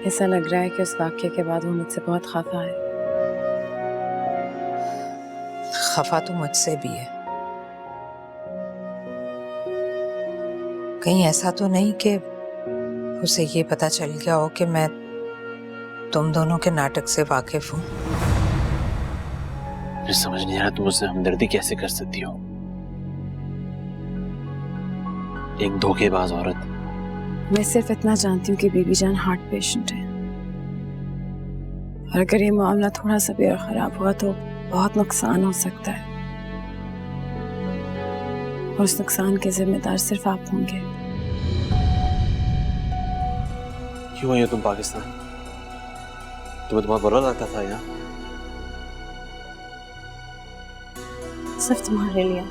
ऐसा लग रहा है कि उस वाक्य के बाद वो मुझसे बहुत खफा है। खफा तो मुझसे भी है। कहीं ऐसा तो नहीं कि उसे ये पता चल गया हो कि मैं तुम दोनों के नाटक से वाकिफ हूँ। मुझे समझ नहीं आ रहा तुम मुझसे हमदर्दी कैसे कर सकती हो। एक धोखेबाज औरत। मैं सिर्फ इतना जानती हूँ कि बीबी जान हार्ट पेशेंट है, और अगर ये मामला थोड़ा सा भी और खराब हुआ तो बहुत नुकसान हो सकता है, और उस नुकसान के जिम्मेदार सिर्फ आप होंगे। क्यों आई हो तुम पाकिस्तान? तुम्हें तुम्हारा बुरा लगता था यहाँ? सिर्फ तुम्हारे लिए।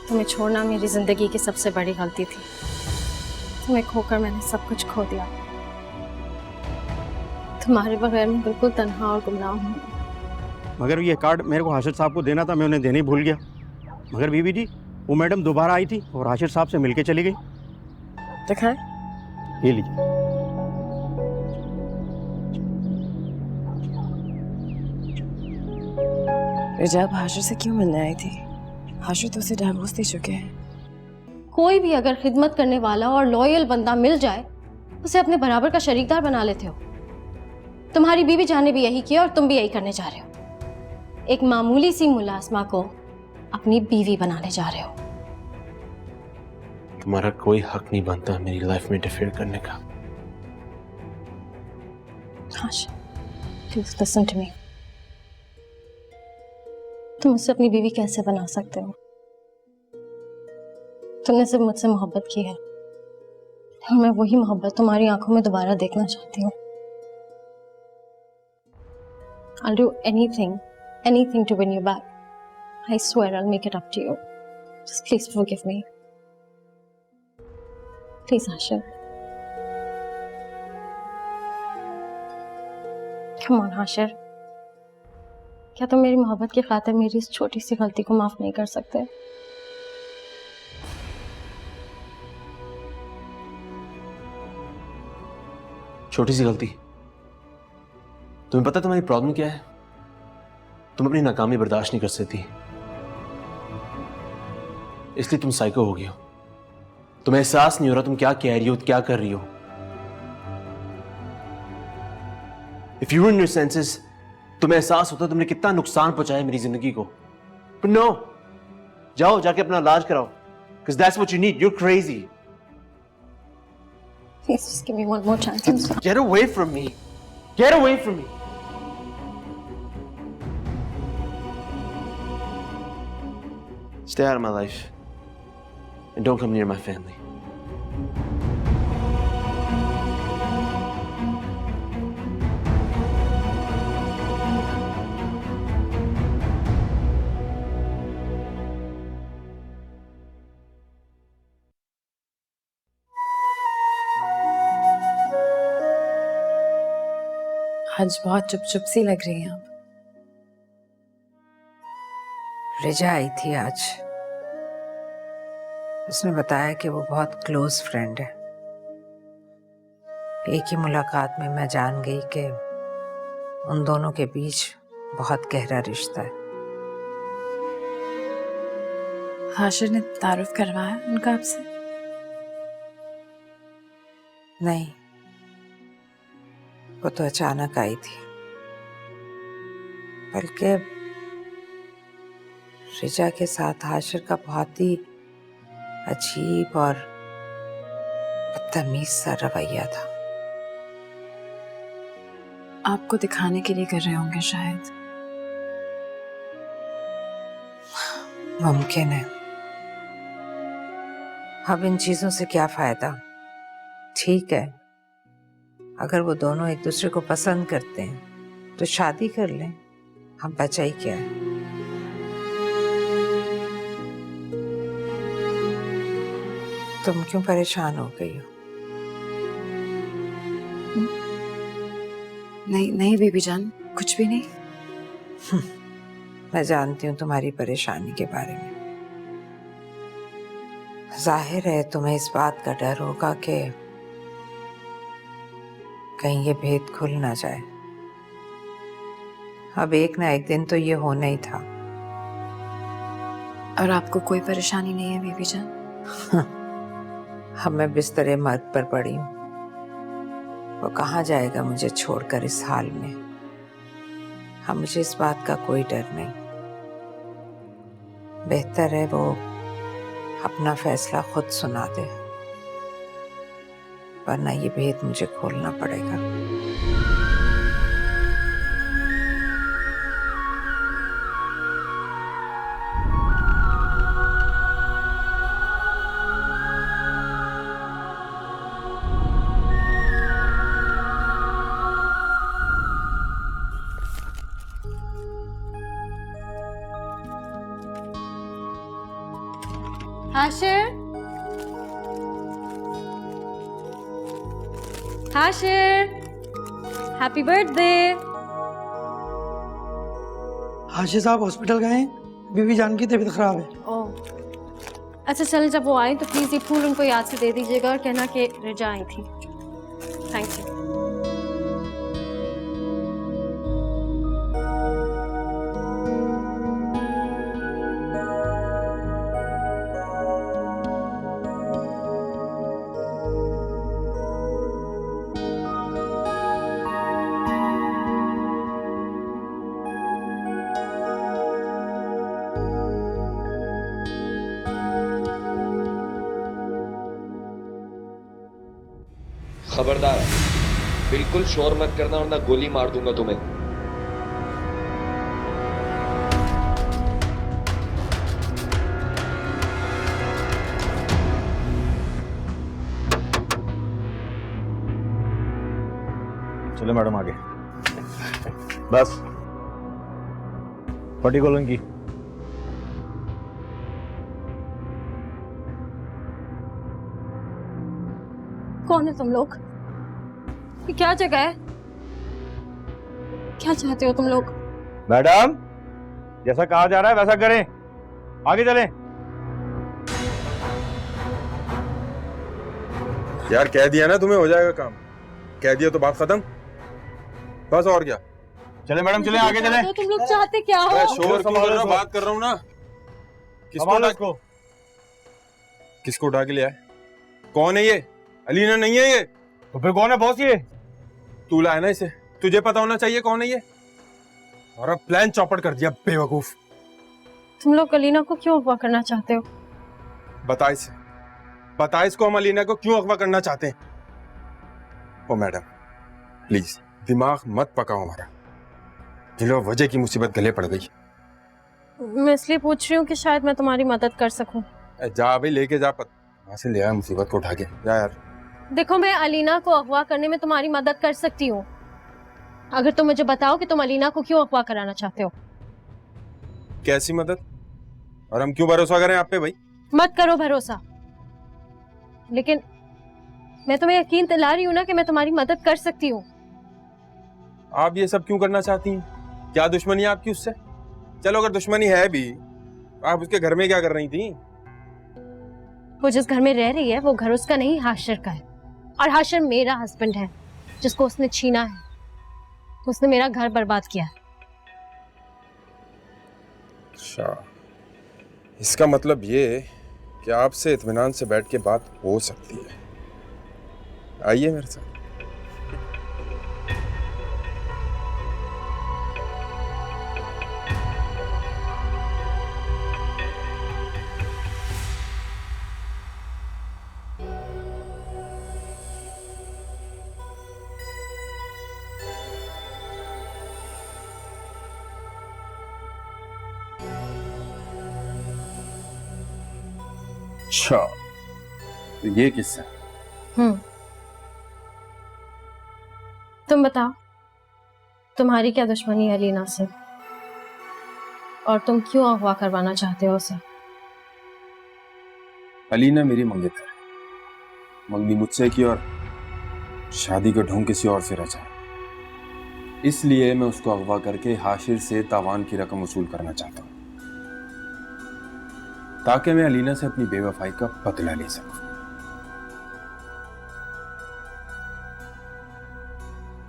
तुम्हें छोड़ना मेरी जिंदगी की सबसे बड़ी गलती थी। तुम्हें खोकर मैंने सब कुछ खो दिया। तुम्हारे बगैर मैं बिल्कुल तन्हा और गुमनाम हूँ। मगर ये कार्ड मेरे को हाशिर साहब को देना था, मैं उन्हें देने ही भूल गया। मगर बीबी जी, वो मैडम दोबारा आई थी और हाशिर साहब से मिलके चली गई। दिखाए? ये लीजिए। रिजाब हाशिर से क्यों मिलने आई थी? हाशिर तो उसे डिवोर्स दे चुके हैं। कोई भी अगर खिदमत करने वाला और लॉयल बंदा मिल जाए, उसे अपने बराबर का शरीकदार बना लेते हो। तुम्हारी बीवी जान ने भी यही किया और तुम भी यही करने जा रहे हो। एक मामूली सी मुलाजमा को अपनी बीवी बनाने जा रहे हो। तुम्हारा कोई हक नहीं बनता मेरी लाइफ में इंटरफेयर करने का। Hashir, please listen to me. तुम मुझसे अपनी बीवी कैसे बना सकते हो? तुमने सिर्फ मुझसे मोहब्बत की है, और मैं वही मोहब्बत तुम्हारी आंखों में दोबारा देखना चाहती हूँ। I'll do anything to win you back. I swear I'll make it up to you. Just please forgive me. Please, Hashir. Come on, Hashir. क्या तुम मेरी मोहब्बत की खातिर मेरी इस छोटी सी गलती को माफ नहीं कर सकते? छोटी सी गलती? तुम्हें पता तुम्हारी प्रॉब्लम क्या है? तुम अपनी नाकामी बर्दाश्त नहीं कर सकती, इसलिए तुम साइको हो गई हो। तुम्हें एहसास नहीं हो रहा तुम क्या कह रही हो, क्या कर रही हो। If you were in your senses, तुम्हें एहसास होता तुमने कितना नुकसान पहुंचाया मेरी जिंदगी को। But no, जाओ जाके अपना इलाज कराओ, because that's what you need. You're crazy. Please just give me one more chance. Get away from me. Get away from me. Stay out of my life. And don't come near my family. आज बहुत चुप चुप सी लग रही हैं आप। रिजा आई थी आज। उसने बताया कि वो बहुत क्लोज फ्रेंड है। एक ही मुलाकात में मैं जान गई कि उन दोनों के बीच बहुत गहरा रिश्ता है। हाशिर ने तारुफ करवाया उनका आपसे? नहीं, वो तो अचानक आई थी। बल्कि रिजा के साथ हाशिर का बहुत ही अजीब और बदतमीज सा रवैया था। आपको दिखाने के लिए कर रहे होंगे शायद। मुमकिन है। अब इन चीजों से क्या फायदा? ठीक है, अगर वो दोनों एक दूसरे को पसंद करते हैं तो शादी कर लें, हम बचा ही क्या है। तुम क्यों परेशान हो गई हो? नहीं नहीं बीबी जान, कुछ भी नहीं। मैं जानती हूँ तुम्हारी परेशानी के बारे में। जाहिर है तुम्हें इस बात का डर होगा कि कहीं ये भेद खुल ना जाए। अब एक ना एक दिन तो ये होना ही था। और आपको कोई परेशानी नहीं है बीबी जान? अब मैं बिस्तरे मर्ग पर पड़ी हूँ। वो कहाँ जाएगा मुझे छोड़कर इस हाल में। अब मुझे इस बात का कोई डर नहीं। बेहतर है वो अपना फैसला खुद सुना दे, वरना ये भेद मुझे खोलना पड़ेगा। Hashir, Hashir, happy birthday. हाशिर साहब हॉस्पिटल गए हैं, बीबी जान की तबीयत खराब है। ओह अच्छा, चल जब वो आए तो प्लीज ये फूल उनको याद से दे दीजिएगा और कहना कि रिजा आई थी। Thank you. खबरदार, बिल्कुल शोर मत करना वरना गोली मार दूंगा तुम्हें। चलो मैडम आगे। बस पट्टी खोलो इनकी। कौन है तुम लोग? ये क्या जगह है? क्या चाहते हो तुम लोग? मैडम जैसा कहा जा रहा है वैसा करें, आगे चलें। यार कह दिया ना तुम्हें, हो जाएगा काम। कह दिया तो बात खत्म, बस और क्या। चले मैडम चलें, आगे चलें। तो तुम लोग चाहते क्या हो? शोर क्यों कर रहा हूं? बात कर रहा हूँ ना। किसको उठा के लिया है? कौन है ये? अलीना नहीं है ये तो फिर कौन है बॉस? ये तू लाया ना इसे, तुझे पता होना चाहिए कौन है ये। और अब प्लान चौपट कर दिया बेवकूफ। तुम लोग अलीना को क्यों अगवा करना चाहते हो? बता इसे, बता इसको हम अलीना को क्यों अगवा करना चाहते हैं। ओ मैडम प्लीज दिमाग मत पकाओ हमारा, बिला वजह की मुसीबत गले पड़ गई। मैं इसलिए पूछ रही हूँ कि शायद मैं तुम्हारी मदद कर सकूं। जा भाई लेके जा, वहां से ले आया मुसीबत को उठा के। जा यार। देखो मैं अलीना को अगवा करने में तुम्हारी मदद कर सकती हूँ, अगर तुम मुझे बताओ कि तुम अलीना को क्यों अगवा कराना चाहते हो। कैसी मदद? और हम क्यों भरोसा करें आप पे भाई? मत करो भरोसा, लेकिन मैं तुम्हें यकीन दिला रही हूँ ना कि मैं तुम्हारी मदद कर सकती हूँ। आप ये सब क्यों करना चाहती हैं? क्या दुश्मनी है आपकी उससे? चलो अगर दुश्मनी है भी, आप उसके घर में क्या कर रही थी? वो जिस घर में रह रही है वो घर उसका नहीं हाशिर का है, और हाशिर मेरा हस्बैंड है जिसको उसने छीना है। उसने मेरा घर बर्बाद किया। अच्छा, इसका मतलब ये कि आपसे इत्मीनान से बैठ के बात हो सकती है। आइए मेरे साथ। अच्छा, तो ये किस्सा। तुम बताओ, तुम्हारी क्या दुश्मनी है अलीना से, और तुम क्यों अगवा करवाना चाहते हो उसे? अलीना मेरी मंगेतर है, मंगनी मुझसे की और शादी का ढोंग किसी और से रचा है। इसलिए मैं उसको अगवा करके हाशिर से तावान की रकम वसूल करना चाहता हूँ, ताकि मैं अलीना से अपनी बेवफाई का बदला ले सकूं।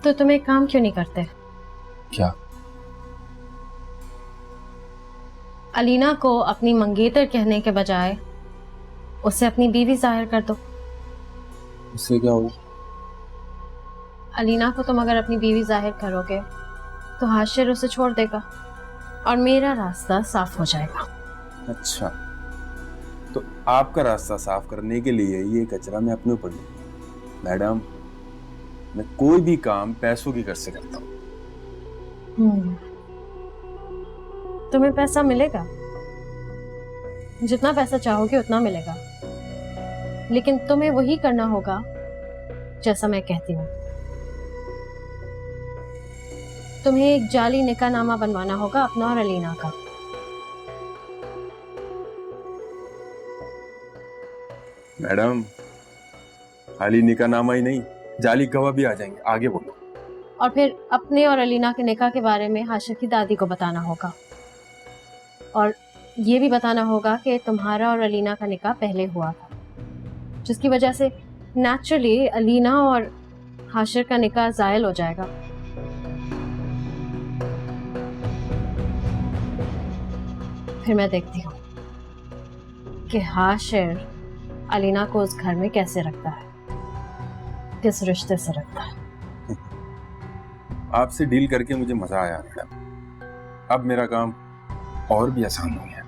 तो तुम एक काम क्यों नहीं करते? क्या? अलीना को अपनी मंगेतर कहने के बजाय उसे अपनी बीवी जाहिर कर दो। इससे क्या होगा? अलीना को तुम अगर अपनी बीवी जाहिर करोगे तो हाशिर उसे छोड़ देगा और मेरा रास्ता साफ हो जाएगा। अच्छा, तो आपका रास्ता साफ करने के लिए ये कचरा मैं अपने ऊपर लूं? मैडम, मैं कोई भी काम पैसों की कर से करता हूँ। तुम्हें पैसा मिलेगा, जितना पैसा चाहोगे उतना मिलेगा, लेकिन तुम्हें वही करना होगा जैसा मैं कहती हूँ। तुम्हें एक जाली निकाहनामा बनवाना होगा अपना और अलीना का। मैडम, खाली निकाहनामा ही नहीं, जाली गवाह भी आ जाएंगे। आगे बोलो। और फिर अपने और अलीना के निकाह के बारे में हाशिर की दादी को बताना होगा, और ये भी बताना होगा कि तुम्हारा और अलीना का निकाह पहले हुआ था, जिसकी वजह से नेचुरली अलीना और हाशिर का निकाह ज़ायल हो जाएगा। फिर मैं देखती हूँ कि हाशिर अलीना को उस घर में कैसे रखता है, किस रिश्ते से रखता है। आपसे डील करके मुझे मजा आया मैडम। अब मेरा काम और भी आसान हो गया।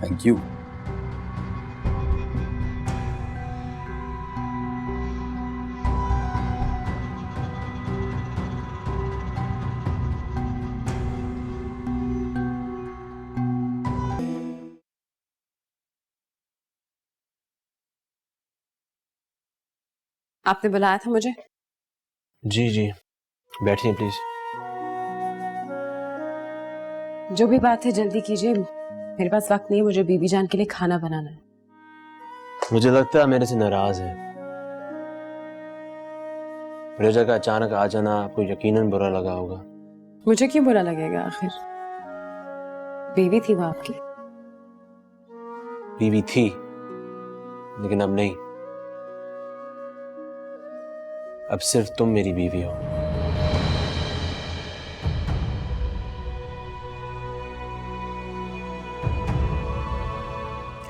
Thank you. आपने बुलाया था मुझे? जी जी, बैठिए प्लीज। जो भी बात है जल्दी कीजिए, मेरे पास वक्त नहीं है, मुझे बीबी जान के लिए खाना बनाना है। मुझे लगता है मेरे से नाराज है। रेजा का अचानक आ जाना आपको यकीनन बुरा लगा होगा। मुझे क्यों बुरा लगेगा? आखिर बीवी थी वो आपकी। बीवी थी, लेकिन अब नहीं। अब सिर्फ तुम मेरी बीवी हो।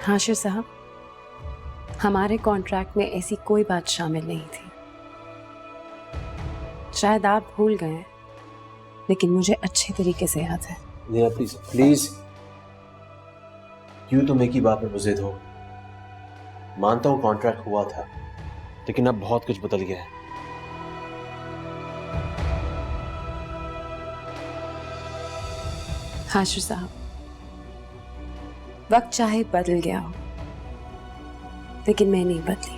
हाशिर साहब, हमारे कॉन्ट्रैक्ट में ऐसी कोई बात शामिल नहीं थी। शायद आप भूल गए, लेकिन मुझे अच्छे तरीके से याद है। नेहा प्लीज प्लीज, क्यों तुम एक ही बात में मुझे हो? मानता हूं कॉन्ट्रैक्ट हुआ था, लेकिन अब बहुत कुछ बदल गया है। हाशिर साहब, वक्त चाहे बदल गया हो, लेकिन मैं नहीं बदली।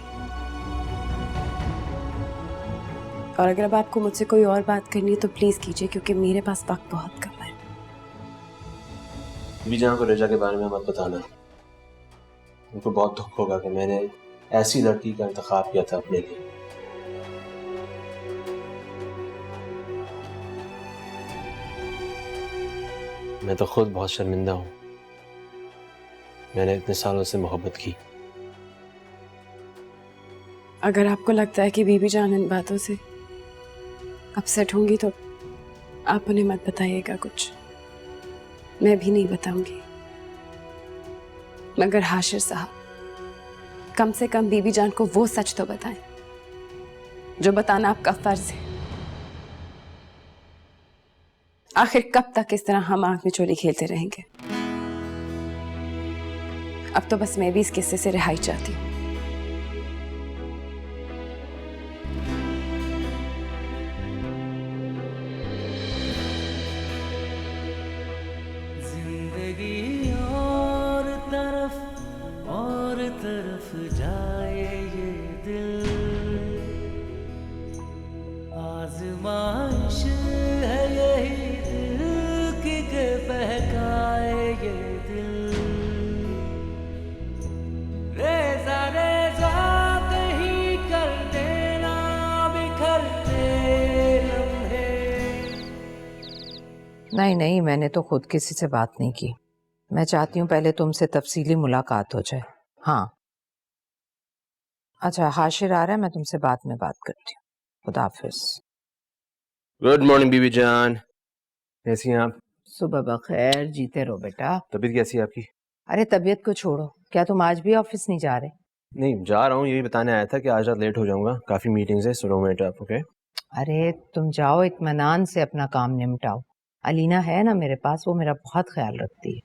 और अगर अब आपको मुझसे कोई और बात करनी है तो प्लीज कीजिए, क्योंकि मेरे पास वक्त बहुत कम है। बीबी जान को रेजा के बारे में मत बताना। उनको बहुत दुख होगा कि मैंने ऐसी लड़की का इंतखाब किया था अपने लिए। मैं तो खुद बहुत शर्मिंदा हूं। मैंने इतने सालों से मोहब्बत की। अगर आपको लगता है कि बीबी जान इन बातों से अपसेट होंगी तो आप उन्हें मत बताइएगा कुछ। मैं भी नहीं बताऊंगी। मगर हाशिर साहब, कम से कम बीबी जान को वो सच तो बताएं जो बताना आपका फर्ज है। आखिर कब तक इस तरह हम आंख में चोली खेलते रहेंगे? अब तो बस मैं भी इस किस्से से रिहाई चाहती हूँ। जिंदगी और तरफ जाए ये दिल, आजमाइश है यही दिल की के बहकाए ये दिल। रेजा रेजा कहीं कर देना बिखरते लम्हे। नहीं नहीं, मैंने तो खुद किसी से बात नहीं की। मैं चाहती हूँ पहले तुमसे तफसीली मुलाकात हो जाए। हाँ, अच्छा हाशिर आ रहा है, मैं तुमसे बाद में बात करती हूँ। खुदा हाफिज। गुड मॉर्निंग बीबी जान, कैसी हैं आप? सुबह बखैर, जीते रहो बेटा। तबीयत कैसी है आपकी? अरे तबीयत को छोड़ो, क्या तुम आज भी ऑफिस नहीं जा रहे? नहीं जा रहा हूँ, यही बताने आया था कि आज रात लेट हो जाऊंगा, काफी मीटिंग्स है, so don't wait up, okay? अरे तुम जाओ, इत्मीनान से अपना काम निपटाओ। अलीना है ना मेरे पास, वो मेरा बहुत ख्याल रखती है।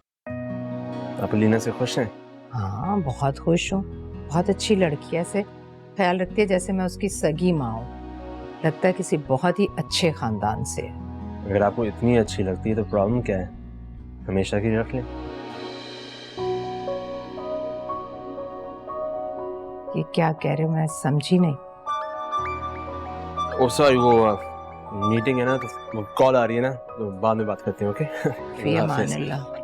आप अलीना से खुश हैं? हाँ बहुत खुश हूँ, बहुत अच्छी लड़की है, ऐसे ख्याल रखती है जैसे मैं उसकी सगी माँ हूँ। लगता है किसी बहुत ही अच्छे खानदान से है। अगर आपको इतनी अच्छी लगती है तो प्रॉब्लम क्या है? हमेशा की रख लें। ये क्या कह रहे हो, मैं समझी नहीं। ओ सॉरी, वो मीटिंग है ना, तो कॉल आ रही है ना, तो बाद में बात करते हैं, ओके? फी अमान अल्लाह।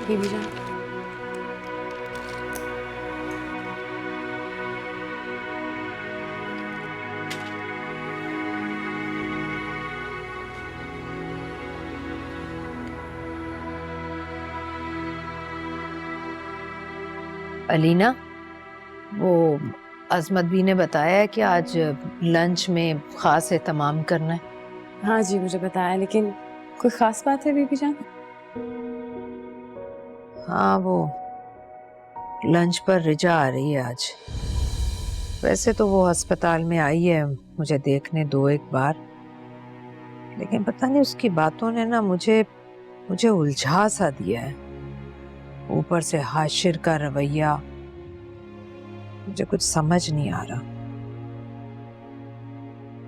बीबी जान, अलीना, वो अजमत भी ने बताया है कि आज लंच में खास एहतमाम करना है। हाँ जी मुझे बताया, लेकिन कोई खास बात है बीबी जान? हाँ, वो लंच पर रिजा आ रही है आज। वैसे तो वो अस्पताल में आई है मुझे देखने 2-1 बार, लेकिन पता नहीं उसकी बातों ने ना मुझे उलझा सा दिया है। ऊपर से हाशिर का रवैया, मुझे कुछ समझ नहीं आ रहा।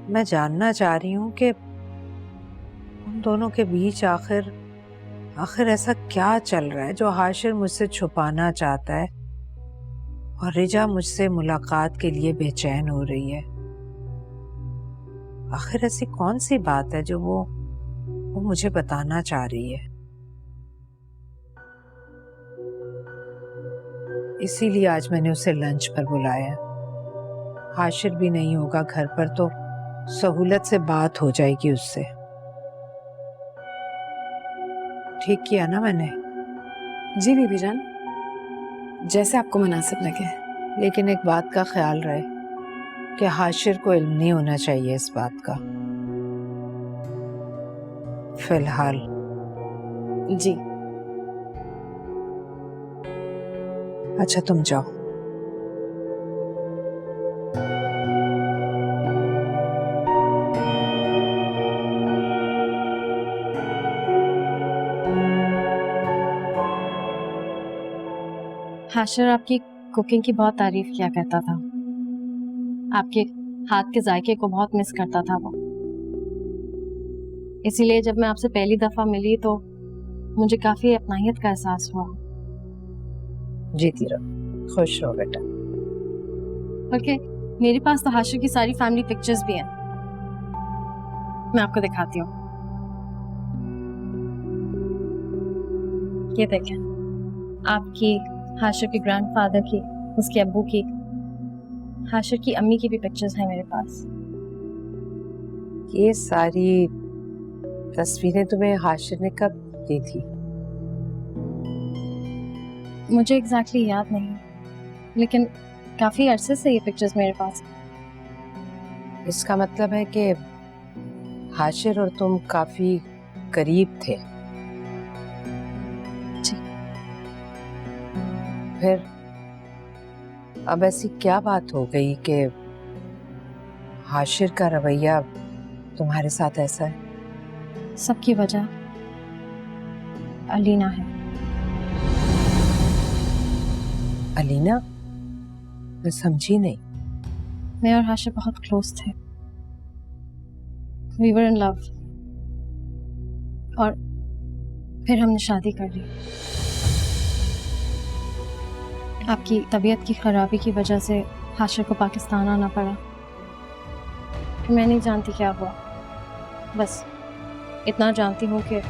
मैं जानना चाह रही हूँ कि उन दोनों के बीच आखिर ऐसा क्या चल रहा है जो हाशिर मुझसे छुपाना चाहता है और रिजा मुझसे मुलाकात के लिए बेचैन हो रही है। आखिर ऐसी कौन सी बात है जो वो मुझे बताना चाह रही है। इसीलिए आज मैंने उसे लंच पर बुलाया। हाशिर भी नहीं होगा घर पर तो सहूलत से बात हो जाएगी उससे। ठीक किया ना मैंने? जी बीबी जान, जैसे आपको मुनासिब लगे। लेकिन एक बात का ख्याल रहे कि हाशिर को इल्म नहीं होना चाहिए इस बात का फिलहाल। जी अच्छा तुम जाओ। हाशिर आपकी कुकिंग की बहुत तारीफ किया करता था, आपके हाथ के जायके को बहुत मिस करता था वो। इसीलिए जब मैं आपसे पहली दफा मिली तो मुझे काफी अपनाहियत का एहसास हुआ। जीती रहो, खुश रहो बेटा। बल्कि मेरे पास तो हाशिर की सारी फैमिली पिक्चर्स भी हैं, मैं आपको दिखाती हूँ। ये देखें, आपकी, हाशिर के ग्रैंडफादर की, उसके अब्बू की, हाशिर की अम्मी की भी पिक्चर्स हैं मेरे पास। ये सारी तस्वीरें तुम्हें हाशिर ने कब दी थी? मुझे एग्जैक्टली याद नहीं, लेकिन काफी अरसे से ये पिक्चर्स मेरे पास। इसका मतलब है कि हाशिर और तुम काफी करीब थे। जी। फिर अब ऐसी क्या बात हो गई कि हाशिर का रवैया तुम्हारे साथ ऐसा है? सबकी वजह अलीना है। अलीना? मैं समझी नहीं। मैं और हाशिर बहुत क्लोज थे, वी वर इन लव, और फिर हमने शादी कर ली। आपकी तबीयत की खराबी की वजह से हाशिर को पाकिस्तान आना पड़ा। मैं नहीं जानती क्या हुआ, बस इतना जानती हूँ कि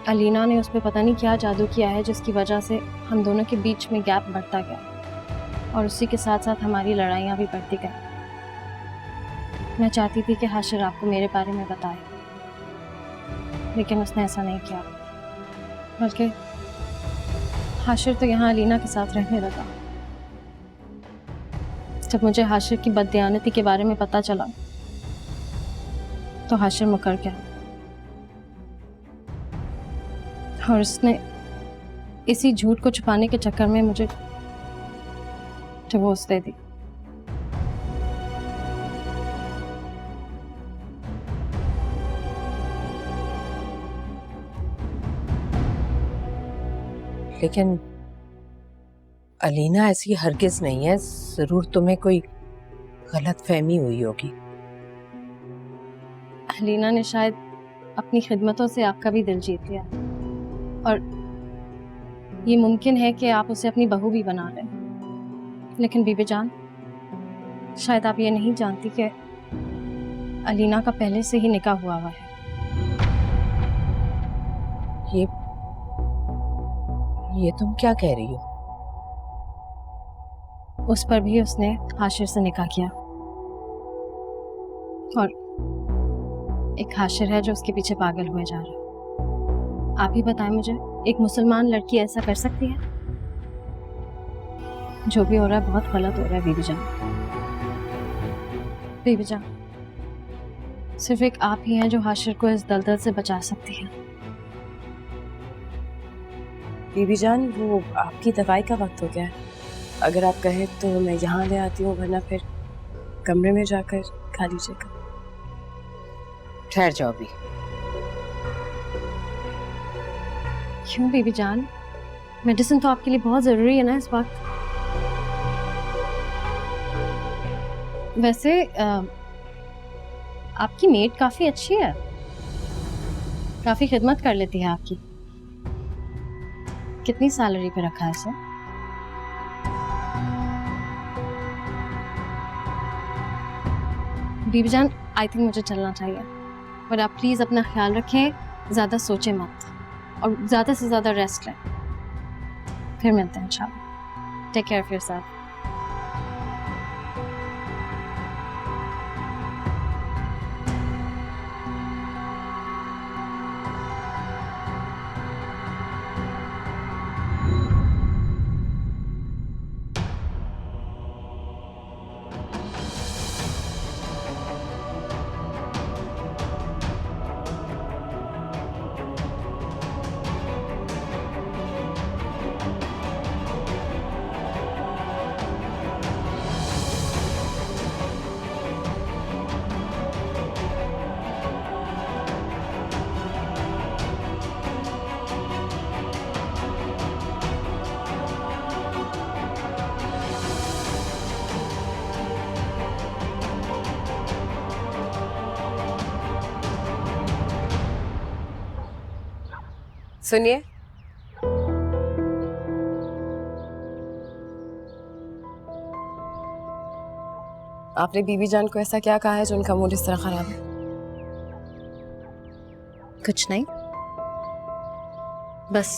अलीना ने उस पर पता नहीं क्या जादू किया है जिसकी वजह से हम दोनोoraz के बीच में गैप बढ़ता गया और उसी के साथ साथ हमारी लड़ाइयाँ भी बढ़ती गई। मैं चाहती थी कि हाशिर आपको मेरे बारे में बताए, लेकिन उसने ऐसा नहीं किया, बल्कि हाशिर तो यहाँ अलीना के साथ रहने लगा। जब मुझे हाशिर की बददियानती के बारे में पता चला तो हाशिर मुकर गया और उसने इसी झूठ को छुपाने के चक्कर में मुझे डिवोर्स दे दी। लेकिन अलीना ऐसी हरगिज नहीं है, जरूर तुम्हें कोई गलत फहमी हुई होगी। अलीना ने शायद अपनी खिदमतों से आपका भी दिल जीत लिया और ये मुमकिन है कि आप उसे अपनी बहू भी बना लें। लेकिन बीबी जान, शायद आप ये नहीं जानती कि अलीना का पहले से ही निकाह हुआ है। ये तुम क्या कह रही हो? उस पर भी उसने हाशिर से निकाह किया और एक हाशिर है जो उसके पीछे पागल हुए जा रहा है। आप ही बताएं मुझे, एक मुसलमान लड़की ऐसा कर सकती है? जो भी हो रहा है बहुत गलत हो रहा है बीबी जान। बीबी जान, सिर्फ एक आप ही हैं जो हाशिर को इस दलदल से बचा सकती हैं। बीबी जान, वो आपकी दवाई का वक्त हो गया है। अगर आप कहें तो मैं यहाँ ले आती हूँ, वरना फिर कमरे में जाकर खा लीजिएगा। ठहर जाओ भी। क्यों बीबी जान? मेडिसिन तो आपके लिए बहुत जरूरी है ना इस वक्त। वैसे आपकी मेड काफी अच्छी है, काफी खिदमत कर लेती है आपकी। कितनी सैलरी पे रखा है इसे? बीबी जान, आई थिंक मुझे चलना चाहिए, और आप प्लीज अपना ख्याल रखें, ज्यादा सोचें मत और ज्यादा से ज्यादा रेस्ट लें। फिर मिलते हैं इंशाल्लाह। Take care of yourself. सुनिए, आपने बीबी जान को ऐसा क्या कहा है जो उनका मूड इस तरह खराब है? कुछ नहीं, बस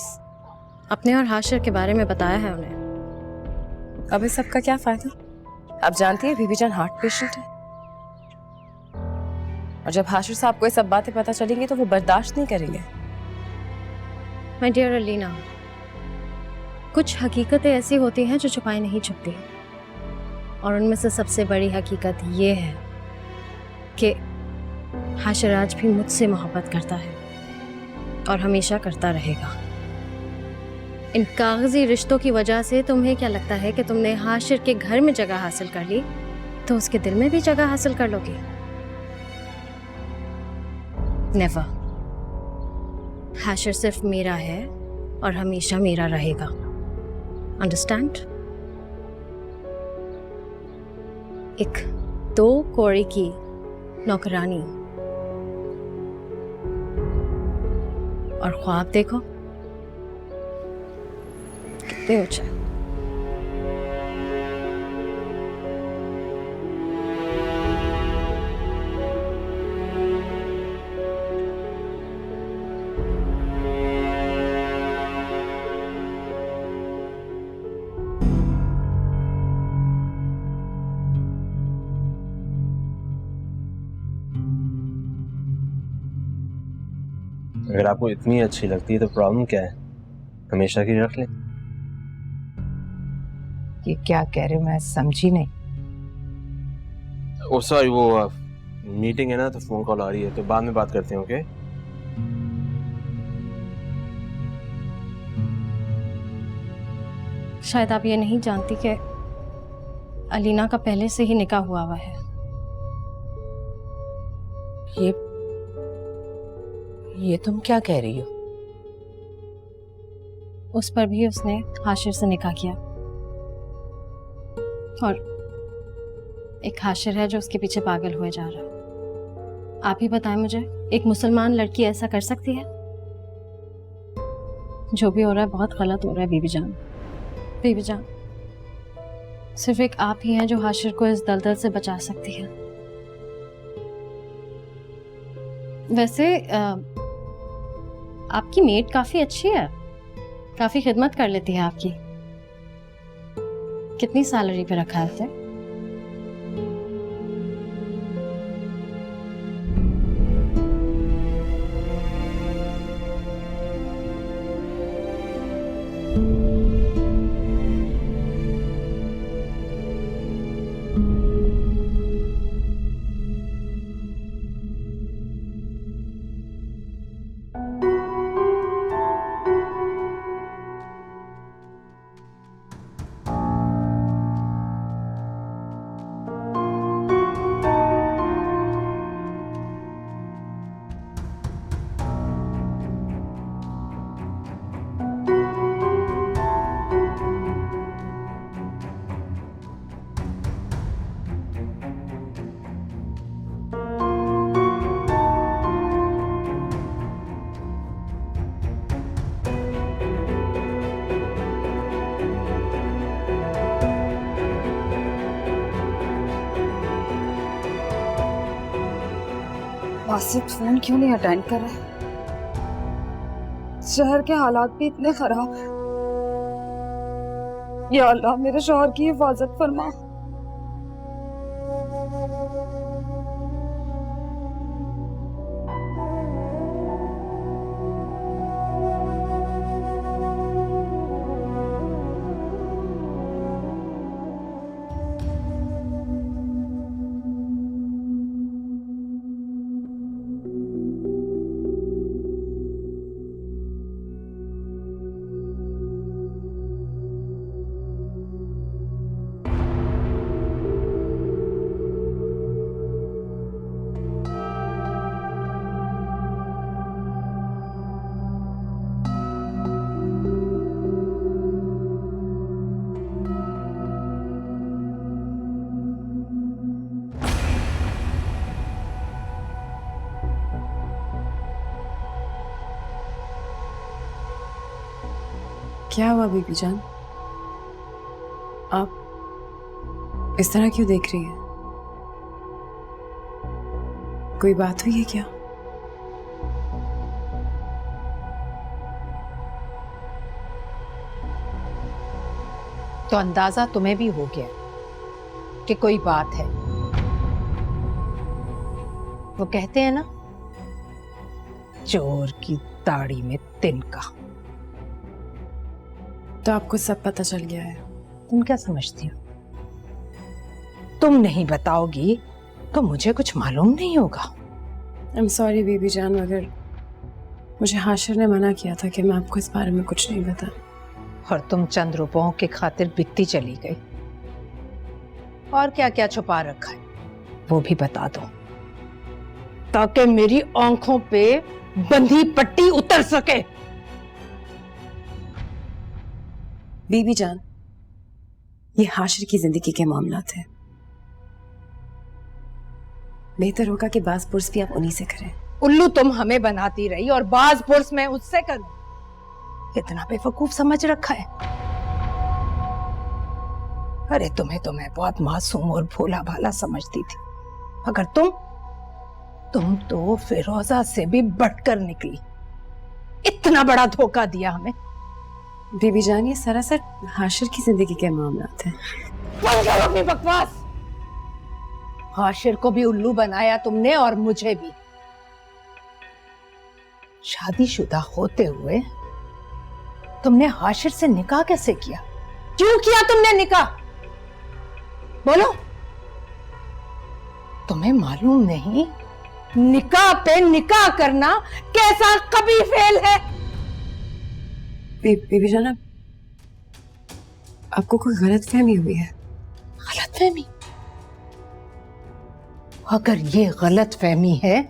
अपने और हाशिर के बारे में बताया है उन्हें। अब इस सब का क्या फायदा? आप जानती है बीबी जान हार्ट पेशेंट है, और जब हाशिर साहब को ये सब बातें पता चलेंगी तो वो बर्दाश्त नहीं करेंगे। माय डियर अलीना, कुछ हकीकतें ऐसी होती हैं जो छुपाई नहीं छुपती, और उनमें से सबसे बड़ी हकीकत ये है कि हाशिर आज भी मुझसे मोहब्बत करता है और हमेशा करता रहेगा। इन कागजी रिश्तों की वजह से तुम्हें क्या लगता है कि तुमने हाशिर के घर में जगह हासिल कर ली तो उसके दिल में भी जगह हासिल कर लोगी? नेवर। हाशिर सिर्फ मेरा है और हमेशा मेरा रहेगा। अंडरस्टैंड? एक 2 कौड़ी की नौकरानी और ख्वाब देखो कितने ऊंचे। अगर आपको इतनी अच्छी लगती है तो प्रॉब्लम क्या है, हमेशा की रख लें। ये क्या कह रहे हो, मैं समझी नहीं। ओ सॉरी, वो मीटिंग है ना तो फोन कॉल आ रही है, तो बाद में बात करते हैं। ओके शायद आप ये नहीं जानती कि अलीना का पहले से ही निकाह हुआ है। ये तुम क्या कह रही हो? उस पर भी उसने हाशिर से निकाह किया, और एक हाशिर है जो उसके पीछे पागल हुए जा रहा है। आप ही बताएं मुझे, एक मुसलमान लड़की ऐसा कर सकती है? जो भी हो रहा है बहुत गलत हो रहा है बीबी जान। बीबी जान, सिर्फ एक आप ही हैं जो हाशिर को इस दलदल से बचा सकती हैं। वैसे आपकी मेड काफी अच्छी है, काफी खिदमत कर लेती है आपकी। कितनी सैलरी पे रखा है उसे? आसिफ फोन क्यों नहीं अटेंड कर रहे? शहर के हालात भी इतने खराब हैं। या अल्लाह मेरे शौहर की हिफाजत फरमा। क्या हुआ बीबी जान? आप इस तरह क्यों देख रही हैं? कोई बात हुई है क्या? तो अंदाजा तुम्हें भी हो गया कि कोई बात है। वो कहते हैं ना, चोर की दाढ़ी में तिनका। तो आपको सब पता चल गया है? तुम क्या समझती हो? तुम नहीं बताओगी तो मुझे कुछ मालूम नहीं होगा। आई एम सॉरी बीबी जान, मगर मुझे हाशिर ने मना किया था कि मैं आपको इस बारे में कुछ नहीं बता। और तुम चंद रुपयों के खातिर बिकती चली गई। और क्या क्या छुपा रखा है वो भी बता दो, ताकि मेरी आंखों पे बंधी पट्टी उतर सके। बीबी जान, ये हाशिर की जिंदगी के मामला थे। बेहतर होगा कि बाज पुर्स भी आप उन्हीं से करें। उल्लू तुम हमें बनाती रही और बाज पुर्स मैं उससे करूं। इतना बेवकूफ समझ रखा है। अरे तुम्हें तो मैं बहुत मासूम और भोला भाला समझती थी, मगर तुम तो फिरोजा से भी बढ़कर निकली। इतना बड़ा धोखा दिया हमें। बीबी जान, ये सरासर हाशिर की जिंदगी के मामला थे। बंद करो अपनी बकवास। हाशिर को भी उल्लू बनाया तुमने और मुझे भी। शादीशुदा होते हुए तुमने हाशिर से निकाह कैसे किया? क्यों किया तुमने निकाह? बोलो। तुम्हें मालूम नहीं निकाह पे निकाह करना कैसा कभी फेल है? बीबी जान, आपको कोई गलतफहमी हुई है। गलतफहमी? अगर ये गलतफहमी है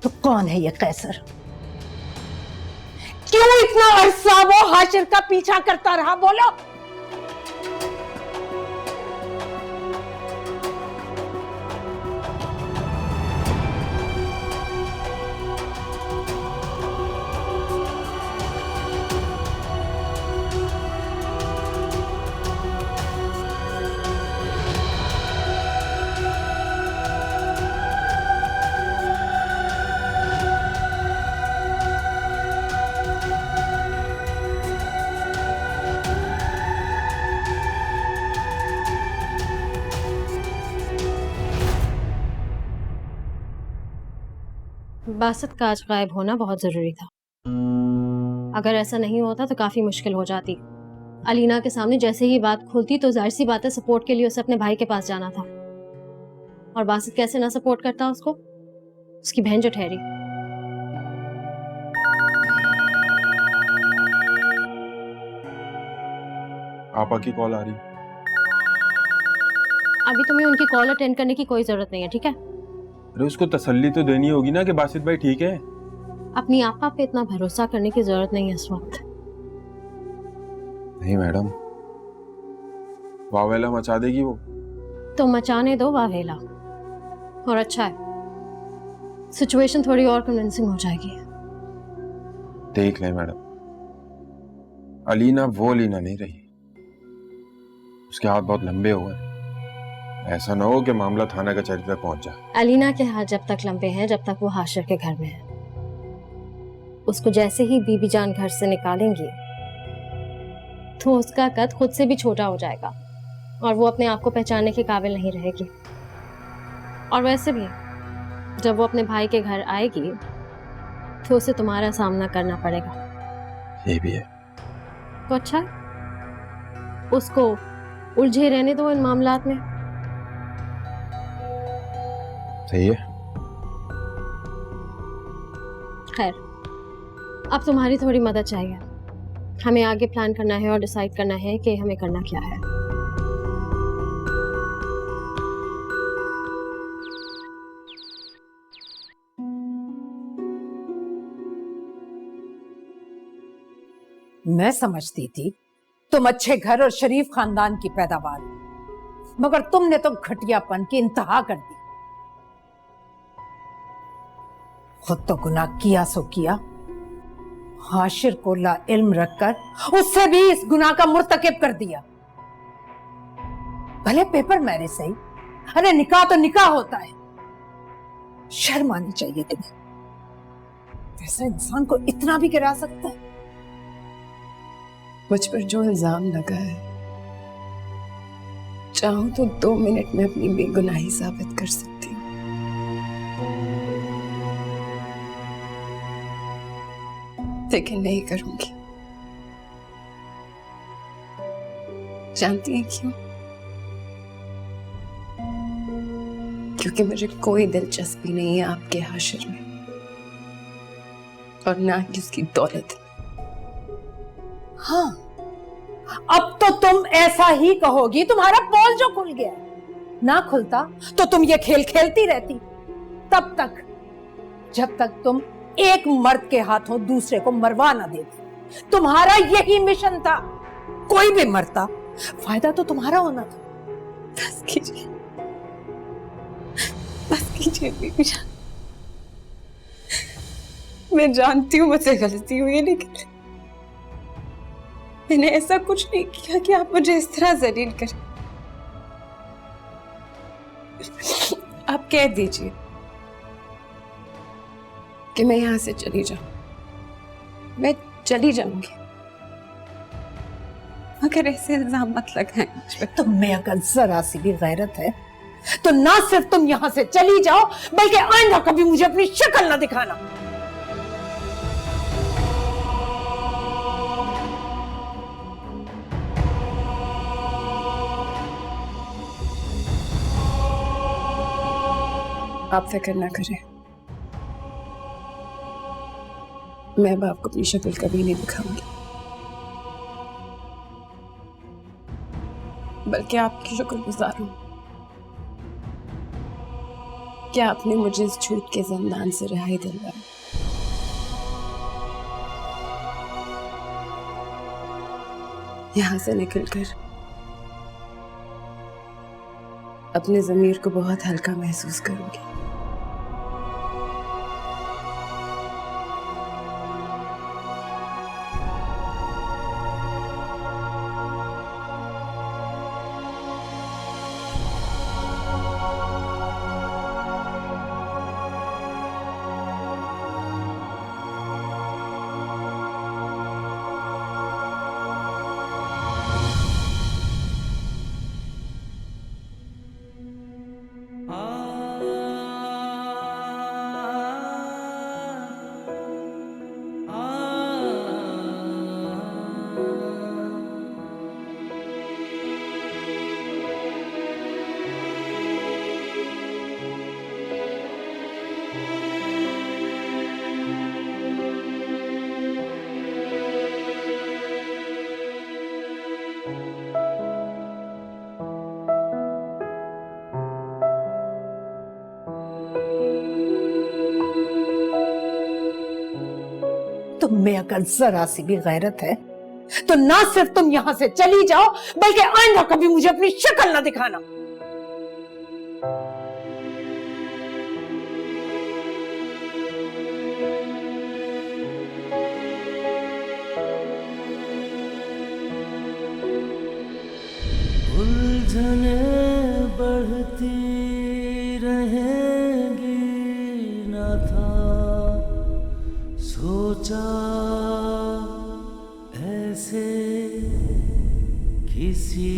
तो कौन है ये कैसर? क्यों इतना अरसा वो हाशिर का पीछा करता रहा? बोलो। बासित का आज गायब होना बहुत जरूरी था। अगर ऐसा नहीं होता तो काफी मुश्किल हो जाती। अलीना के सामने जैसे ही बात खुलती तो जाहिर सी बात है सपोर्ट के लिए उसे अपने भाई के पास जाना था। और बासित कैसे ना सपोर्ट करता उसको, उसकी बहन जो ठहरी। आपा की कॉल आ रही। अभी तुम्हें उनकी कॉल अटेंड करने की कोई जरूरत नहीं है, ठीक है? अरे उसको तसल्ली तो देनी होगी ना कि बासित भाई ठीक है। अपनी आपा पे इतना भरोसा करने की जरूरत नहीं है इस वक्त। नहीं मैडम, वावेला मचा देगी वो। तो मचाने दो वावेला, और अच्छा है सिचुएशन थोड़ी और कन्विंसिंग हो जाएगी। देख ले मैडम, अलीना वो अलीना नहीं रही। उसके हाथ बहुत लंबे हुए। ऐसा ना हो कि मामला थाना कचहरी तक पहुंच जाए। अलीना के हाथ जब तक लंबे हैं जब तक वो हाशिर के घर में है। उसको जैसे ही बीबी जान घर से निकालेंगी तो उसका कद खुद से भी छोटा हो जाएगा और वो अपने आप को पहचानने के काबिल नहीं रहेगी। और वैसे भी जब वो अपने भाई के घर आएगी तो उसे तुम्हारा सामना करना पड़ेगा। ये भी है। तो अच्छा है, उसको उलझे रहने दो इन मामलात में। सही है। खैर, अब तुम्हारी थोड़ी मदद चाहिए। हमें आगे प्लान करना है और डिसाइड करना है कि हमें करना क्या है। मैं समझती थी तुम अच्छे घर और शरीफ खानदान की पैदावार, मगर तुमने तो घटियापन की इंतहा कर दी। खुद तो गुनाह किया सो किया, हाशिर को ला इल्म रखकर उससे भी इस गुनाह का मुर्तकिब कर दिया। भले पेपर मैरिज सही, अरे निकाह तो निकाह होता है। शर्म आनी चाहिए तुम्हें। ऐसा इंसान को इतना भी गिरा सकता है? मुझ पर जो इल्जाम लगा है, चाहूं तो 2 मिनट में अपनी बेगुनाही साबित कर सकती हूँ। लेकिन नहीं करूंगी। जानती हैं क्यों? क्योंकि मुझे कोई दिलचस्पी नहीं है आपके हाशिर में, और ना ही उसकी दौलत। हाँ, अब तो तुम ऐसा ही कहोगी। तुम्हारा पोल जो खुल गया, ना खुलता तो तुम ये खेल खेलती रहती तब तक जब तक तुम एक मर्द के हाथों दूसरे को मरवा ना देती। तुम्हारा यही मिशन था। कोई भी मरता, फायदा तो तुम्हारा होना था। बस कीजिए, बस कीजिए बीबी जान। मैं जानती हूँ मुझसे गलती हुई है, लेकिन मैंने ऐसा कुछ नहीं किया कि आप मुझे इस तरह जलील करें। आप कह दीजिए कि मैं यहां से चली जाऊं। मैं चली जाऊंगी, मगर ऐसे इल्जाम मत लगाएं मुझ पे। तुम्हें अगर जरा सी भी गैरत है तो ना सिर्फ तुम यहां से चली जाओ, बल्कि आइंदा कभी मुझे अपनी शक्ल ना दिखाना। आप फिक्र ना करें, मैं अब आपको अपनी शक्ल कभी नहीं दिखाऊंगी, बल्कि आपकी शुक्रगुजार हूं कि आपने मुझे इस झूठ के जिंदान से रिहाई दिलवाई। यहां से निकलकर अपने ज़मीर को बहुत हल्का महसूस करूंगी। तुम में अगर जरा सी भी गैरत है तो ना सिर्फ तुम यहां से चली जाओ, बल्कि आइंदा कभी मुझे अपनी शक्ल ना दिखाना। उलझने बढ़ती रहेंगी ना था सोचा ऐसे किसी